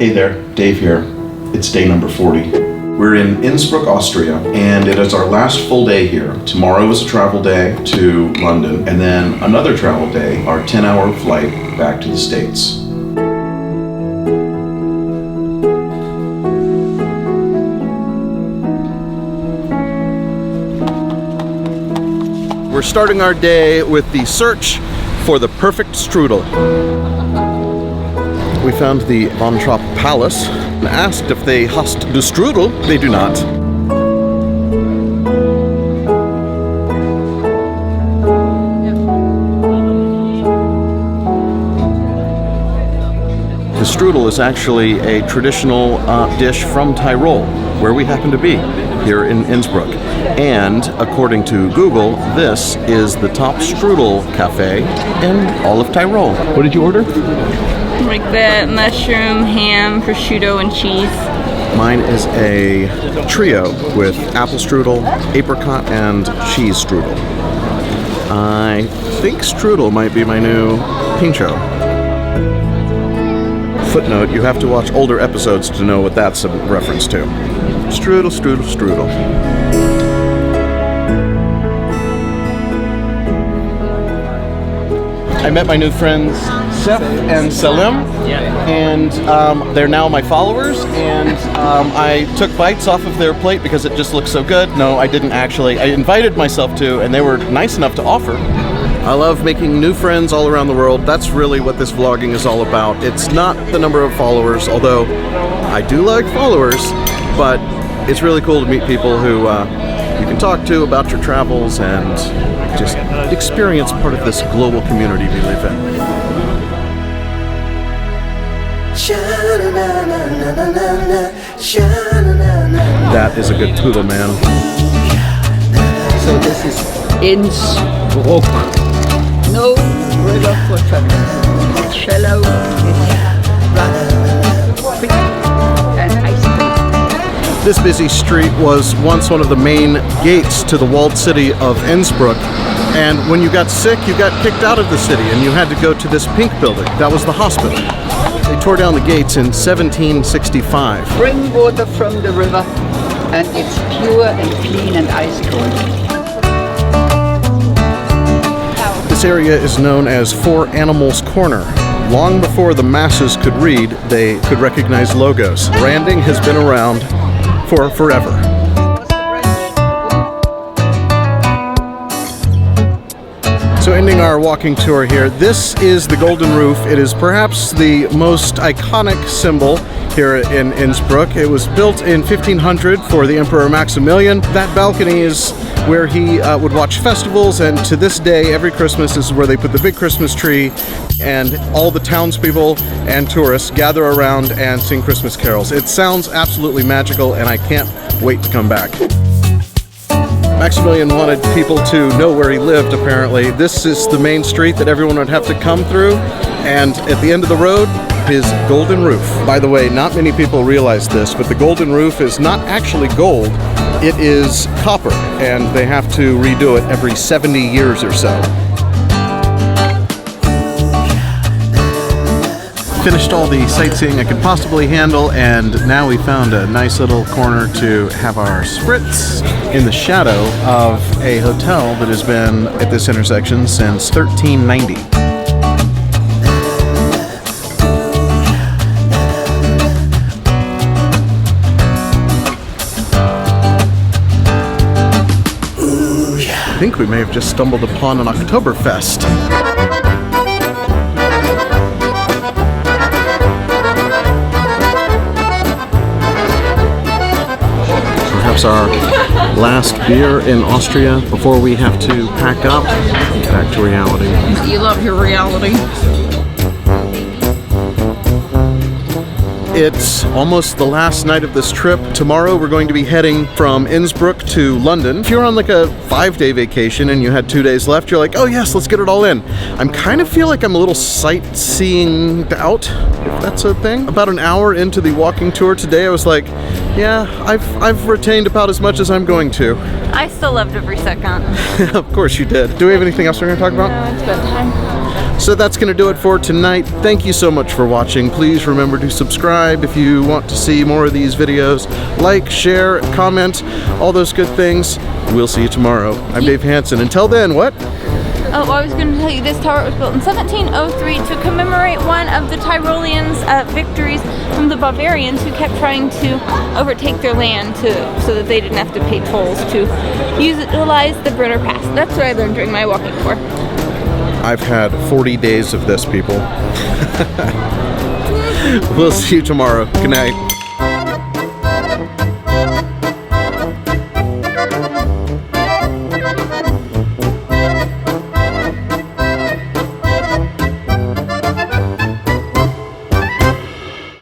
Hey there, Dave here. It's day number 40. We're in Innsbruck, Austria, and it is our last full day here. Tomorrow is a travel day to London, and then another travel day, our 10-hour flight back to the States. We're starting our day with the search for the perfect strudel. We found the Von Trapp Palace and asked if they hast the strudel. They do not. The strudel is actually a traditional dish from Tyrol, where we happen to be, here in Innsbruck. And according to Google, this is the top strudel cafe in all of Tyrol. What did you order? Like the mushroom, ham, prosciutto, and cheese. Mine is a trio with apple strudel, apricot, and cheese strudel. I think strudel might be my new pincho. Footnote, you have to watch older episodes to know what that's a reference to. Strudel, strudel, strudel. I met my new friends Seth and Salim, and they're now my followers, and I took bites off of their plate because it just looked so good. No, I didn't actually. I invited myself to, and they were nice enough to offer. I love making new friends all around the world. That's really what this vlogging is all about. It's not the number of followers, although I do like followers, but it's really cool to meet people who you can talk to about your travels and just experience part of this global community we live in. That is a good poodle, man. So this is Innsbruck. No river for trouble. It's shallow, it's rough, quick, and icy. This busy street was once one of the main gates to the walled city of Innsbruck, and when you got sick, you got kicked out of the city and you had to go to this pink building. That was the hospital. They tore down the gates in 1765. Spring water from the river, and it's pure and clean and ice cold. This area is known as Four Animals Corner. Long before the masses could read, they could recognize logos. Branding has been around for forever. So ending our walking tour here, this is the Golden Roof. It is perhaps the most iconic symbol here in Innsbruck. It was built in 1500 for the Emperor Maximilian. That balcony is where he would watch festivals, and to this day, every Christmas is where they put the big Christmas tree, and all the townspeople and tourists gather around and sing Christmas carols. It sounds absolutely magical, and I can't wait to come back. Maximilian wanted people to know where he lived, apparently. This is the main street that everyone would have to come through, and at the end of the road, his golden roof. By the way, not many people realize this, but the golden roof is not actually gold. It is copper, and they have to redo it every 70 years or so. Finished all the sightseeing I could possibly handle, and now we found a nice little corner to have our spritz in the shadow of a hotel that has been at this intersection since 1390. I think we may have just stumbled upon an Octoberfest. Perhaps our last beer in Austria before we have to pack up. Back to reality. You love your reality. It's almost the last night of this trip. Tomorrow we're going to be heading from Innsbruck to London. If you're on like a 5-day vacation and you had 2 days left, you're like, oh yes, let's get it all in. I'm kind of feel like I'm a little sightseeing out, if that's a thing. About an hour into the walking tour today, I was like, yeah, I've retained about as much as I'm going to. I still loved every second. Of course you did. Do we have anything else we're going to talk about? No, it's bedtime. So that's going to do it for tonight. Thank you so much for watching. Please remember to subscribe if you want to see more of these videos. Like, share, comment, all those good things. We'll see you tomorrow. I'm Dave Hanson. Until then, what? Oh, I was going to tell you, this tower was built in 1703 to commemorate one of the Tyroleans' victories from the Bavarians who kept trying to overtake their land so that they didn't have to pay tolls to utilize the Brenner Pass. That's what I learned during my walking tour. I've had 40 days of this, people. We'll see you tomorrow. Good night.